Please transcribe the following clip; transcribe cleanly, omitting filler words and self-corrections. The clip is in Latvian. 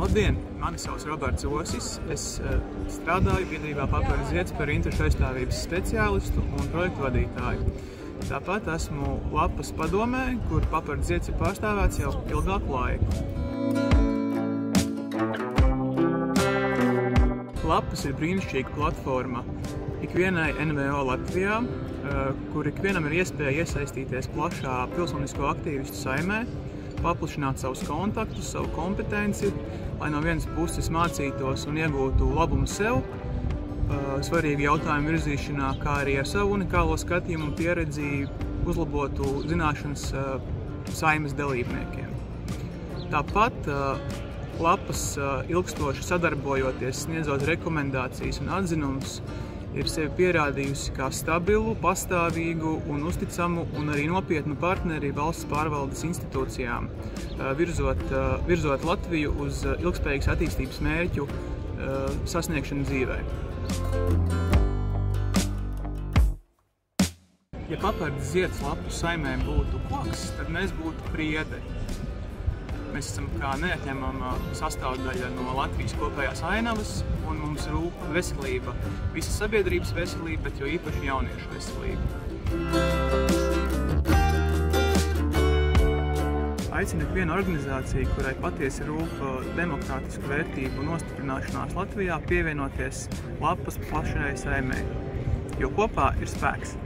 Labdien! Mani sauc Roberts Osis. Es strādāju biedrībā Papardu zieds par interešu aizstāvības speciālistu un projektu vadītāju. Tāpat esmu Lapas padomē, kur Papardu zieds ir pārstāvēts jau ilgāku laiku. Lapas ir brīnišķīga platforma ikvienai NVO Latvijā, kur ikvienam ir iespēja iesaistīties plašā pilsonisko aktīvistu saimē, paplašināt savus kontaktus, savu kompetenci, lai no vienas puses mācītos un iegūtu labumu sev, svarīgu jautājumu virzīšanā, kā arī ar savu unikālo skatījumu un pieredzi uzlabotu zināšanas saimes dalībniekiem. Tāpat Lapas ilgstoši sadarbojoties, sniedzot rekomendācijas un atzinumus, ir sevi pierādījusi kā stabilu, pastāvīgu un uzticamu un arī nopietnu partneri valsts pārvaldes institūcijām, virzot Latviju uz ilgspējīgas attīstības mērķu sasniegšanu dzīvē. Ja Papardu zieds Lapu saimē būtu koks, tad mēs būtu priede. Mēs esam kā neatņemama sastāvdaļa no Latvijas kopējās ainavas, un mums rūp veselība, visas sabiedrības veselība, bet jo īpaši jauniešu veselība. Aicinu ikvienu organizāciju, kurai patiesi rūp demokrātisku vērtību nostiprināšanās Latvijā, pievienoties Lapas plašajai saimei, jo kopā ir spēks.